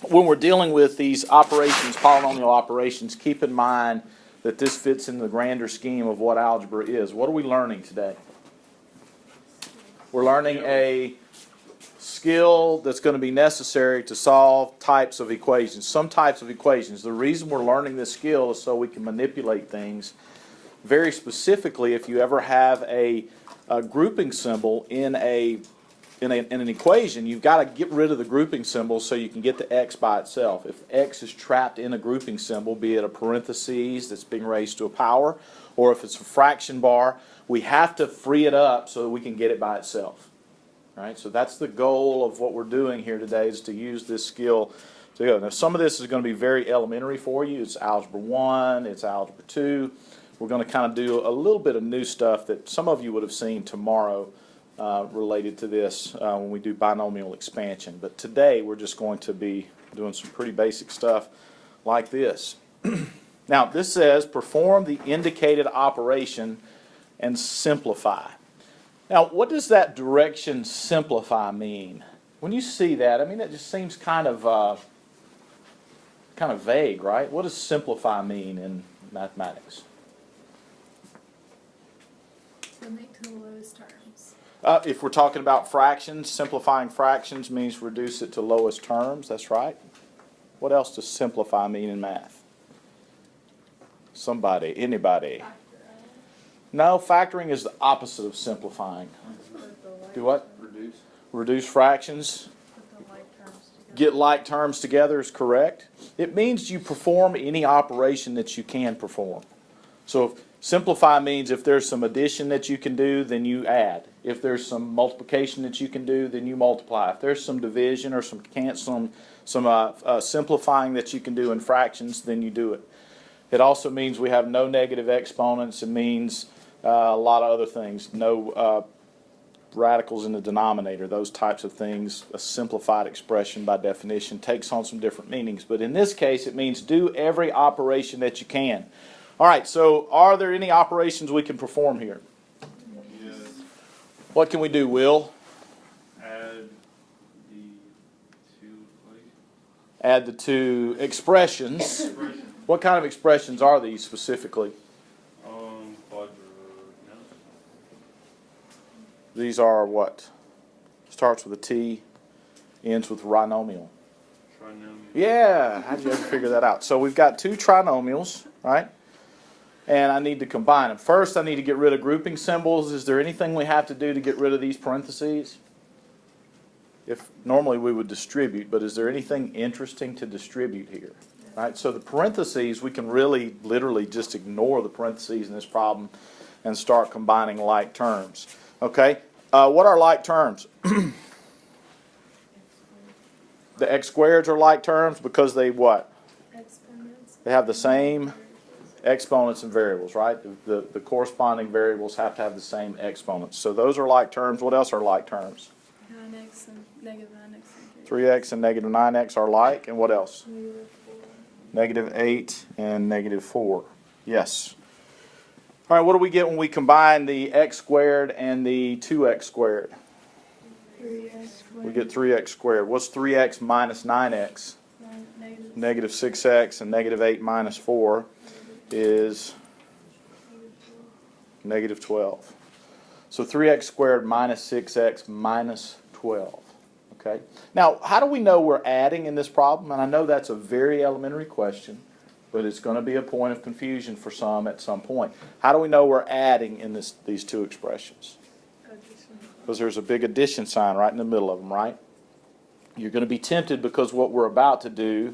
when we're dealing with these operations, polynomial operations, keep in mind that this fits in the grander scheme of what algebra is. What are we learning today? We're learning a skill that's going to be necessary to solve types of equations, some types of equations. The reason we're learning this skill is so we can manipulate things. Very specifically, if you ever have a grouping symbol in an equation, you've got to get rid of the grouping symbol so you can get the x by itself. If x is trapped in a grouping symbol, be it a parentheses that's being raised to a power, or if it's a fraction bar, we have to free it up so that we can get it by itself. Right? So that's the goal of what we're doing here today, is to use this skill to go. Now, some of this is going to be very elementary for you. It's Algebra 1, it's Algebra 2. We're going to kind of do a little bit of new stuff that some of you would have seen tomorrow related to this when we do binomial expansion. But today we're just going to be doing some pretty basic stuff like this. Now, this says perform the indicated operation and simplify. Now, what does that direction simplify mean? When you see that, I mean, it just seems kind of vague, right? What does simplify mean in mathematics? Limit to the lowest terms. If we're talking about fractions, simplifying fractions means reduce it to lowest terms. That's right. What else does simplify mean in math? Somebody, anybody? No, factoring is the opposite of simplifying. Do what? Reduce. Reduce fractions. Get like terms together is correct. It means you perform any operation that you can perform. So if simplify means if there's some addition that you can do, then you add. If there's some multiplication that you can do, then you multiply. If there's some division or some simplifying that you can do in fractions, then you do it. It also means we have no negative exponents. It means a lot of other things. No radicals in the denominator, those types of things. A simplified expression by definition takes on some different meanings. But in this case, it means do every operation that you can. All right, so are there any operations we can perform here? Yes. What can we do, Will? Add the two. Add the two expressions. What kind of expressions are these specifically? These are what? Starts with a T, ends with trinomial. Trinomial. Yeah, how'd you ever figure that out? So we've got two trinomials, right? And I need to combine them. First, I need to get rid of grouping symbols. Is there anything we have to do to get rid of these parentheses? If normally we would distribute, but is there anything interesting to distribute here? Right? So the parentheses, we can really literally just ignore the parentheses in this problem and start combining like terms. Okay, what are like terms? The x squareds are like terms because they what? Exponents. They have the same exponents and variables, right? The corresponding variables have to have the same exponents. So those are like terms. What else are like terms? 9x and negative 9x. 3x and negative 9x are like, and what else? Negative 4. Negative 8 and negative 4. Yes. All right, what do we get when we combine the x squared and the 2x squared? 3x squared. We get 3x squared. What's 3x minus 9x? Negative 6x, and negative 8 minus 4 is negative 12. So 3x squared minus 6x minus 12. Okay. Now, how do we know we're adding in this problem? And I know that's a very elementary question, but it's going to be a point of confusion for some at some point. How do we know we're adding in these two expressions? Because there's a big addition sign right in the middle of them, right? You're going to be tempted, because what we're about to do,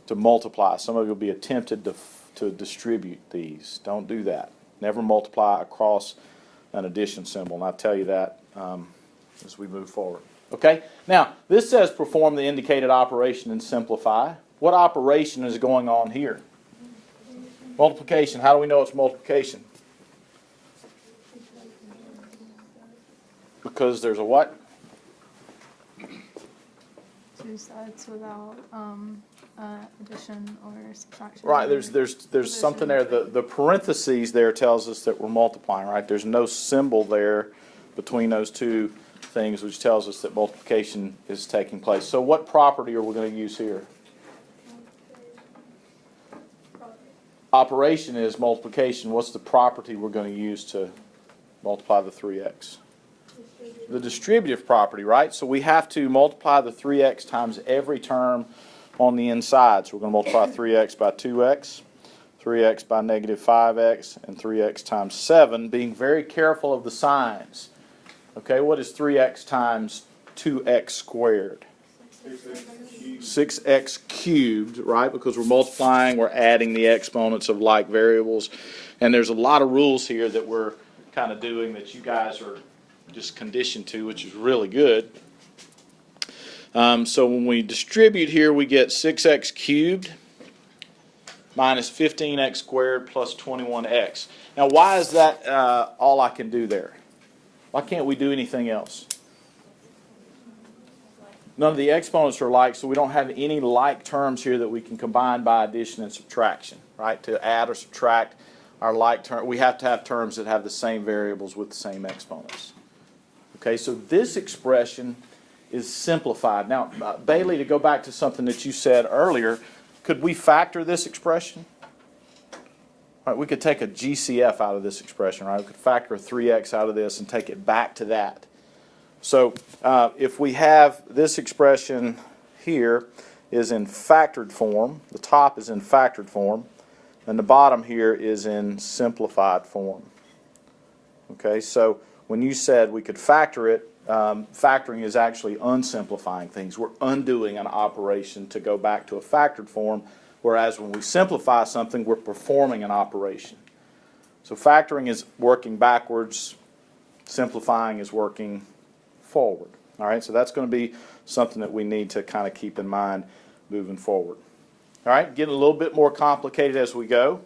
to multiply. Some of you will be tempted to distribute these. Don't do that. Never multiply across an addition symbol, and I'll tell you that as we move forward. Okay? Now, this says perform the indicated operation and simplify. What operation is going on here? Multiplication. How do we know it's multiplication? Because there's a what? Two sides without addition or subtraction. Right, there's something there. The parentheses there tells us that we're multiplying, right? There's no symbol there between those two things, which tells us that multiplication is taking place. So what property are we going to use here? Operation is multiplication. What's the property we're going to use to multiply the 3x? The distributive property, right? So we have to multiply the 3x times every term on the inside. So we're going to multiply 3x by 2x, 3x by negative 5x, and 3x times 7, being very careful of the signs. Okay, what is 3x times 2x squared? 6x cubed, right? Because we're multiplying, we're adding the exponents of like variables. And there's a lot of rules here that we're kind of doing that you guys are just conditioned to, which is really good. So when we distribute here, we get 6x cubed minus 15x squared plus 21x. Now, why is that all I can do there? Why can't we do anything else? None of the exponents are like, so we don't have any like terms here that we can combine by addition and subtraction, right? To add or subtract our like term, we have to have terms that have the same variables with the same exponents. Okay, so this expression is simplified. Now, Bailey, to go back to something that you said earlier, could we factor this expression? All right, we could take a GCF out of this expression, right? We could factor a 3x out of this and take it back to that. So if we have this expression here is in factored form, the top is in factored form, and the bottom here is in simplified form. Okay, so when you said we could factor it, factoring is actually unsimplifying things. We're undoing an operation to go back to a factored form, whereas when we simplify something, we're performing an operation. So factoring is working backwards, simplifying is working forward. All right, so that's going to be something that we need to kind of keep in mind moving forward. All right, getting a little bit more complicated as we go.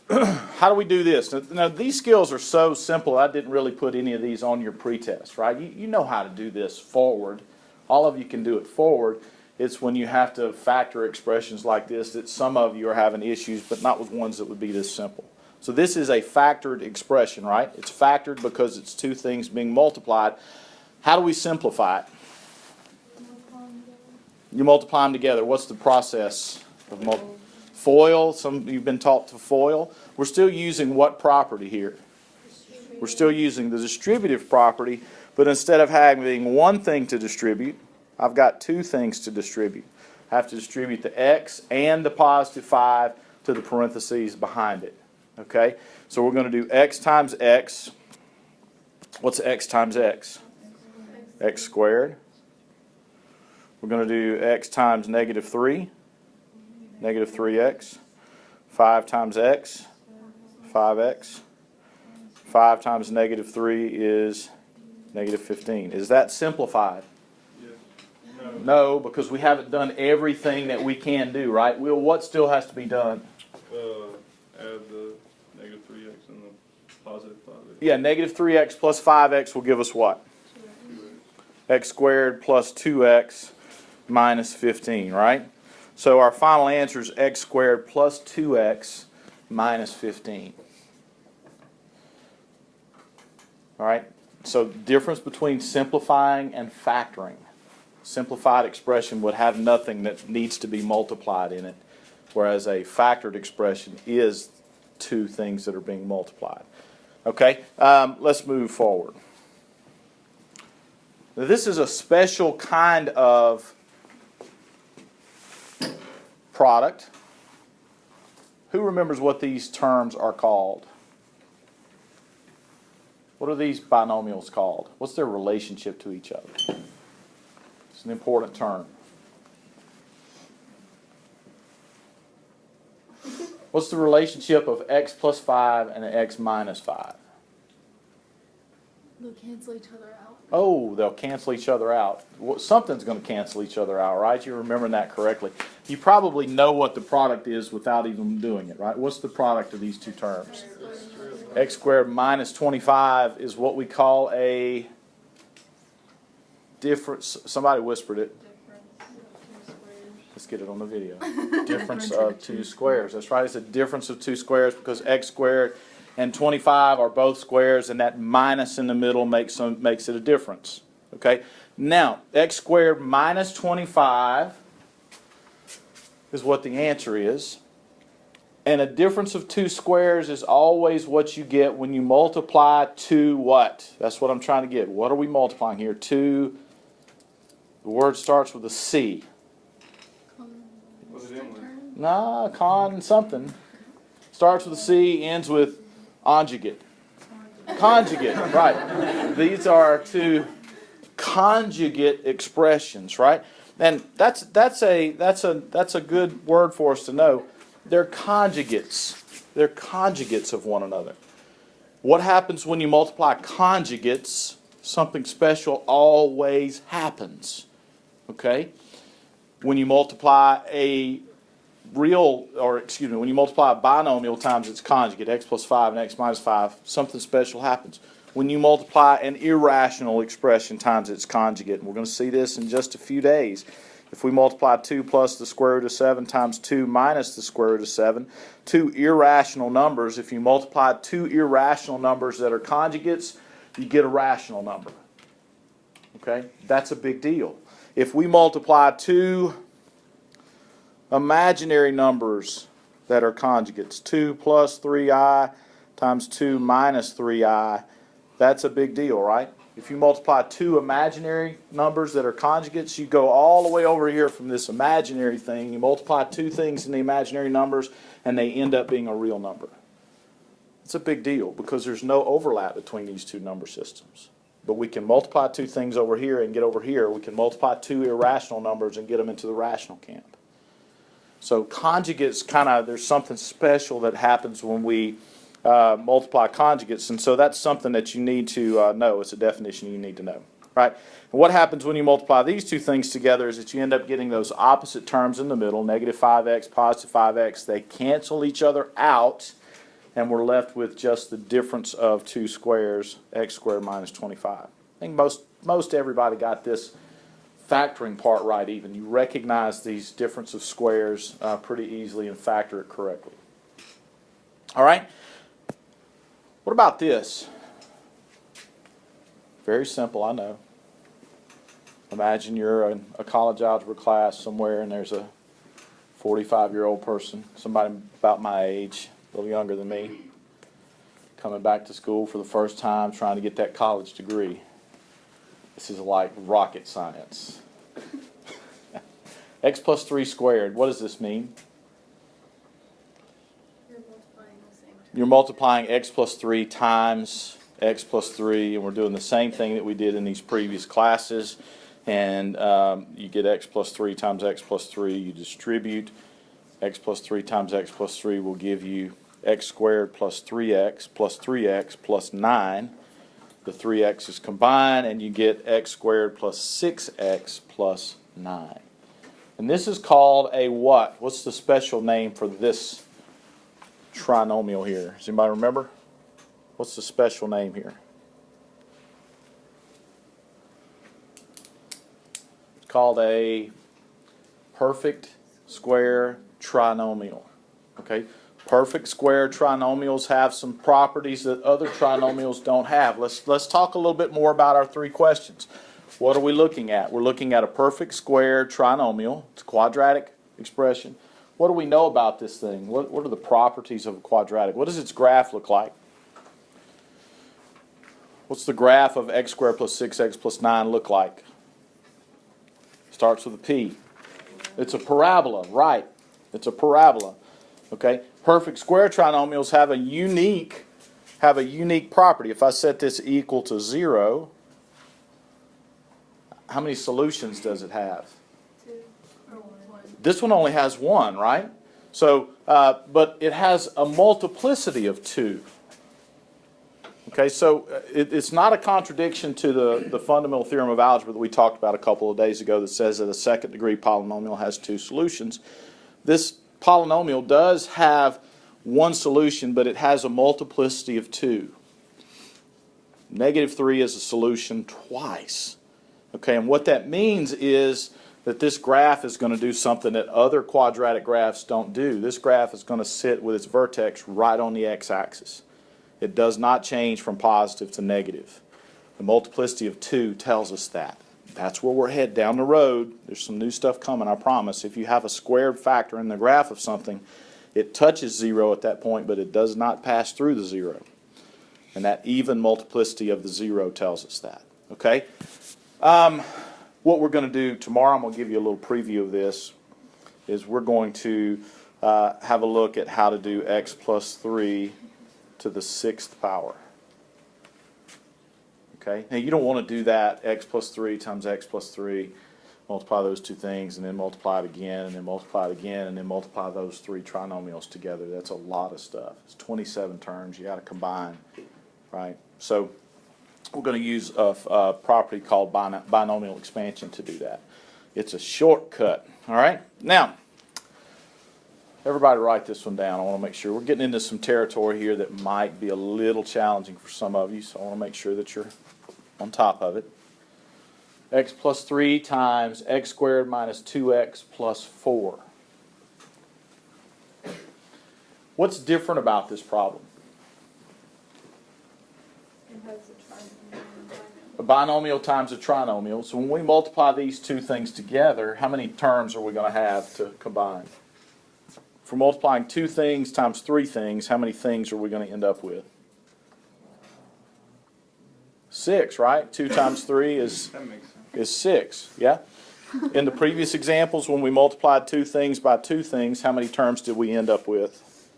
How do we do this? Now, these skills are so simple, I didn't really put any of these on your pretest, right? You know how to do this forward. All of you can do it forward. It's when you have to factor expressions like this that some of you are having issues, but not with ones that would be this simple. So this is a factored expression, right? It's factored because it's two things being multiplied. How do we simplify it? You multiply them together. What's the process of multiplying? FOIL, some of you've been taught to FOIL. We're still using what property here? We're still using the distributive property, but instead of having one thing to distribute, I've got two things to distribute. I have to distribute the x and the positive 5 to the parentheses behind it. Okay? So we're going to do x times x. What's x times x? X squared. We're going to do x times negative 3. Negative 3x. 5 times x. 5x. 5 times negative 3 is negative 15. Is that simplified? Yes. No, because we haven't done everything that we can do, right? Will, what still has to be done? Add the negative 3x and the positive 5x. Yeah, negative 3x plus 5x will give us what? 2x. X squared plus 2x minus 15, right? So our final answer is x squared plus 2x minus 15. All right? So difference between simplifying and factoring. Simplified expression would have nothing that needs to be multiplied in it, whereas a factored expression is two things that are being multiplied. Okay? Let's move forward. Now, this is a special kind of product. Who remembers what these terms are called? What are these binomials called? What's their relationship to each other? It's an important term. What's the relationship of x plus 5 and x minus 5? They'll cancel each other out. Oh, they'll cancel each other out. Something's going to cancel each other out, right? You're remembering that correctly. You probably know what the product is without even doing it, right? What's the product of these two terms? X squared minus 25 is what we call a difference. Somebody whispered it. Let's get it on the video. Difference of two squares. That's right. It's a difference of two squares because x squared and 25 are both squares, and that minus in the middle makes it a difference. Okay? Now, x squared minus 25 is what the answer is. And a difference of two squares is always what you get when you multiply two what? That's what I'm trying to get. What are we multiplying here? Two, the word starts with a C. What's it in with? Nah, con something. Starts with a C, ends with conjugate. Conjugate, right. These are two conjugate expressions, right? And that's a good word for us to know. They're conjugates. They're conjugates of one another. What happens when you multiply conjugates? Something special always happens. Okay? When you multiply when you multiply a binomial times its conjugate, x plus 5 and x minus 5, something special happens. When you multiply an irrational expression times its conjugate, and we're going to see this in just a few days. If we multiply 2 plus the square root of 7 times 2 minus the square root of 7, two irrational numbers, if you multiply two irrational numbers that are conjugates, you get a rational number. Okay? That's a big deal. If we multiply two imaginary numbers that are conjugates, 2 plus 3i times 2 minus 3i, that's a big deal, right? If you multiply two imaginary numbers that are conjugates, you go all the way over here from this imaginary thing, you multiply two things in the imaginary numbers, and they end up being a real number. It's a big deal because there's no overlap between these two number systems. But we can multiply two things over here and get over here. We can multiply two irrational numbers and get them into the rational camp. So conjugates there's something special that happens when we multiply conjugates, and so that's something that you need to know. It's a definition you need to know, right? And what happens when you multiply these two things together is that you end up getting those opposite terms in the middle, negative 5x, positive 5x. They cancel each other out, and we're left with just the difference of two squares, x squared minus 25. I think most everybody got this factoring part right even. You recognize these difference of squares pretty easily and factor it correctly. All right? What about this? Very simple, I know. Imagine you're in a college algebra class somewhere and there's a 45-year-old person, somebody about my age, a little younger than me, coming back to school for the first time trying to get that college degree. This is like rocket science. X plus 3 squared, what does this mean? You're multiplying x plus 3 times x plus 3, and we're doing the same thing that we did in these previous classes. And you get x plus 3 times x plus 3. You distribute. X plus 3 times x plus 3 will give you x squared plus 3x plus 9. The 3x's combine, and you get x squared plus 6x plus 9. And this is called a what? What's the special name for this trinomial here? Does anybody remember? What's the special name here? It's called a perfect square trinomial. Okay? Perfect square trinomials have some properties that other trinomials don't have. Let's talk a little bit more about our three questions. What are we looking at? We're looking at a perfect square trinomial. It's a quadratic expression. What do we know about this thing? What are the properties of a quadratic? What does its graph look like? What's the graph of x squared plus 6x plus 9 look like? Starts with a P. It's a parabola, right? It's a parabola. Okay? Perfect square trinomials have a unique property. If I set this equal to 0, how many solutions does it have? This one only has one, right? So, but it has a multiplicity of 2. Okay, so it's not a contradiction to the fundamental theorem of algebra that we talked about a couple of days ago that says that a second degree polynomial has 2 solutions. This polynomial does have one solution, but it has a multiplicity of 2. Negative 3 is a solution twice. Okay, and what that means is that this graph is going to do something that other quadratic graphs don't do. This graph is going to sit with its vertex right on the x-axis. It does not change from positive to negative. The multiplicity of 2 tells us that. That's where we're headed down the road. There's some new stuff coming, I promise. If you have a squared factor in the graph of something, it touches 0 at that point, but it does not pass through the 0. And that even multiplicity of the 0 tells us that. Okay? What we're going to do tomorrow, I'm going to give you a little preview of this, is we're going to have a look at how to do x plus 3 to the 6th power. Okay? Now you don't want to do that, x plus 3 times x plus 3, multiply those two things, and then multiply it again, and then multiply it again, and then multiply those 3 trinomials together. That's a lot of stuff. It's 27 terms you got to combine, right? So we're going to use a property called binomial expansion to do that. It's a shortcut, all right? Now, everybody write this one down. I want to make sure. We're getting into some territory here that might be a little challenging for some of you, so I want to make sure that you're on top of it. X plus 3 times x squared minus 2x plus 4. What's different about this problem? It has A binomial times a trinomial. So when we multiply these two things together, how many terms are we going to have to combine? If we're multiplying 2 things times 3 things, how many things are we going to end up with? 6, right? 2 times 3 is 6, yeah? In the previous examples, when we multiplied 2 things by 2 things, how many terms did we end up with?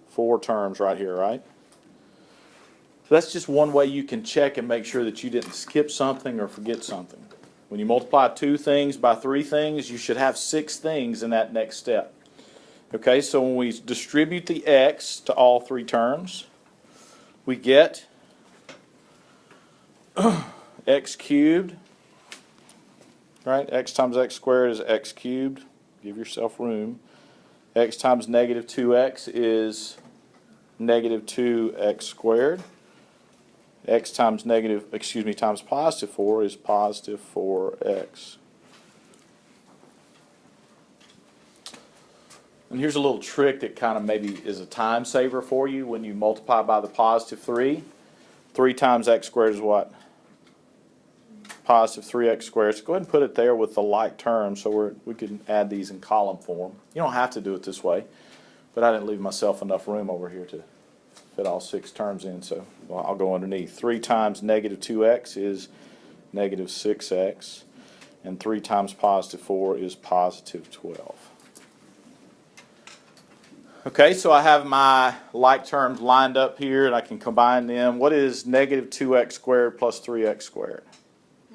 4 terms right here, right? So that's just one way you can check and make sure that you didn't skip something or forget something. When you multiply 2 things by 3 things, you should have 6 things in that next step. Okay, so when we distribute the x to all 3 terms, we get x cubed, right? X times x squared is x cubed. Give yourself room. X times negative 2x is negative 2x squared. X times times positive 4 is positive 4x. And here's a little trick that kind of maybe is a time saver for you when you multiply by the positive 3. 3 times x squared is what? Positive 3x squared. So go ahead and put it there with the like term so we can add these in column form. You don't have to do it this way, but I didn't leave myself enough room over here to fit all 6 terms in, so I'll go underneath. 3 times negative 2x is negative 6x, and 3 times positive 4 is positive 12. Okay, so I have my like terms lined up here, and I can combine them. What is negative 2x squared plus 3x squared?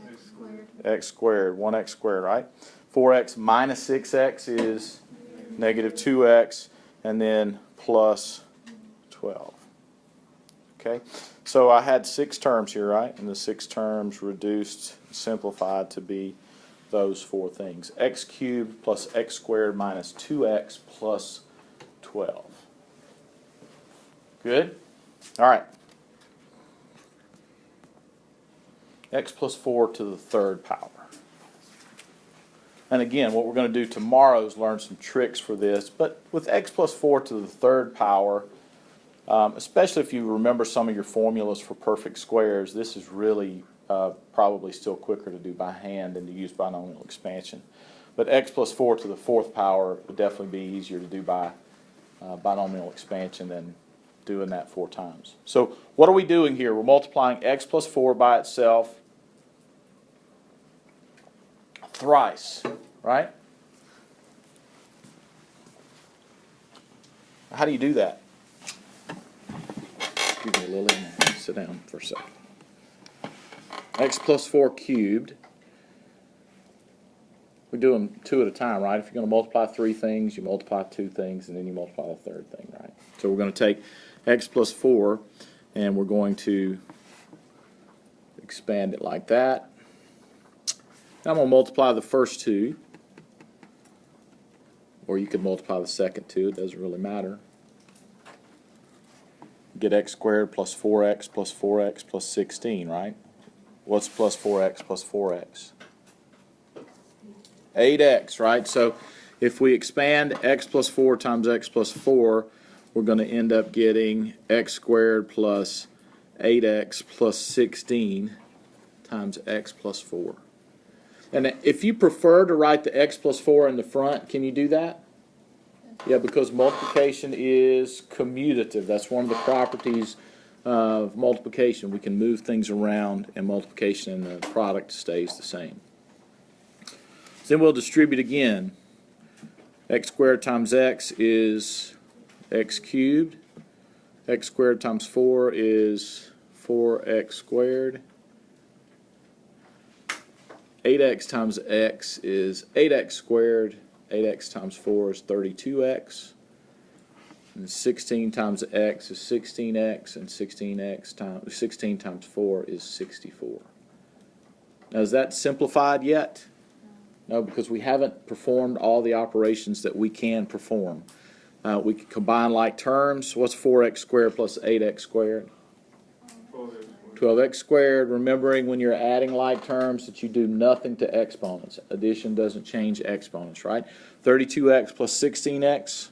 X squared. X squared, 1x squared, right? 4x minus 6x is negative 2x, and then plus 12. Okay, so I had 6 terms here, right? And the 6 terms reduced, simplified to be those 4 things. X cubed plus x squared minus 2x plus 12. Good? All right. X plus 4 to the 3rd power. And again, what we're going to do tomorrow is learn some tricks for this. But with x plus 4 to the 3rd power, especially if you remember some of your formulas for perfect squares, this is really probably still quicker to do by hand than to use binomial expansion. But x plus 4 to the 4th power would definitely be easier to do by binomial expansion than doing that 4 times. So what are we doing here? We're multiplying x plus 4 by itself thrice, right? How do you do that? Excuse me, Lily. Sit down for a second. X plus 4 cubed. We do them 2 at a time, right? If you're going to multiply 3 things, you multiply 2 things, and then you multiply the 3rd thing, right? So we're going to take x plus 4, and we're going to expand it like that. Now I'm going to multiply the first 2, or you could multiply the second 2. It doesn't really matter. Get x squared plus 4x plus 4x plus 16, right? What's plus 4x plus 4x? 8x, right? So if we expand x plus 4 times x plus 4, we're going to end up getting x squared plus 8x plus 16 times x plus 4. And if you prefer to write the x plus 4 in the front, can you do that? Yeah, because multiplication is commutative. That's one of the properties of multiplication. We can move things around, and multiplication and the product stays the same. Then we'll distribute again. X squared times x is x cubed. X squared times 4 is 4x squared. 8x times x is 8x squared. 8x times 4 is 32x. And 16 times x is 16x, and 16 times 4 is 64. Now, is that simplified yet? No, because we haven't performed all the operations that we can perform. We can combine like terms. What's 4x squared plus 8x squared? 12x squared. Remembering when you're adding like terms that you do nothing to exponents. Addition doesn't change exponents, right? 32x plus 16x?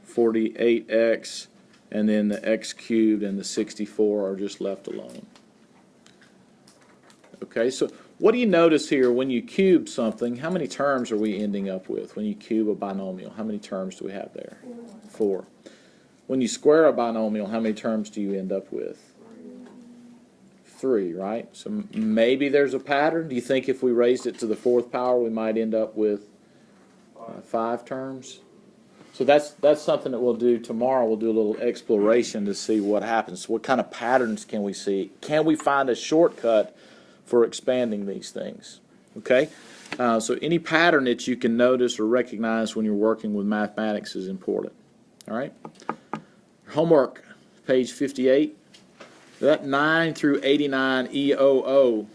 48x. And then the x cubed and the 64 are just left alone. Okay, so what do you notice here when you cube something? How many terms are we ending up with when you cube a binomial? How many terms do we have there? 4. When you square a binomial, how many terms do you end up with? 3, right? So maybe there's a pattern. Do you think if we raised it to the 4th power, we might end up with 5 terms? So that's something that we'll do tomorrow. We'll do a little exploration to see what happens. What kind of patterns can we see? Can we find a shortcut for expanding these things? Okay? So any pattern that you can notice or recognize when you're working with mathematics is important. All right? Homework, page 58. That 9 through 89 EOO,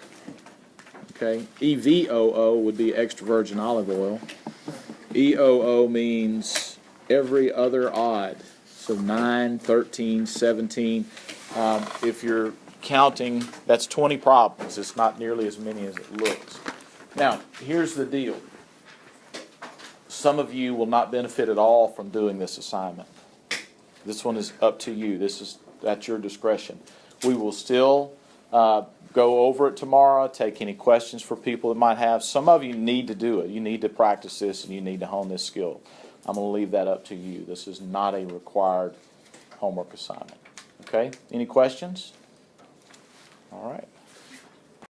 okay, EVOO would be extra virgin olive oil. EOO means every other odd. So 9, 13, 17. If you're counting, that's 20 problems. It's not nearly as many as it looks. Now, here's the deal. Some of you will not benefit at all from doing this assignment. This one is up to you. That's at your discretion. We will still go over it tomorrow, take any questions for people that might have. Some of you need to do it. You need to practice this and you need to hone this skill. I'm going to leave that up to you. This is not a required homework assignment. Okay? Any questions? All right.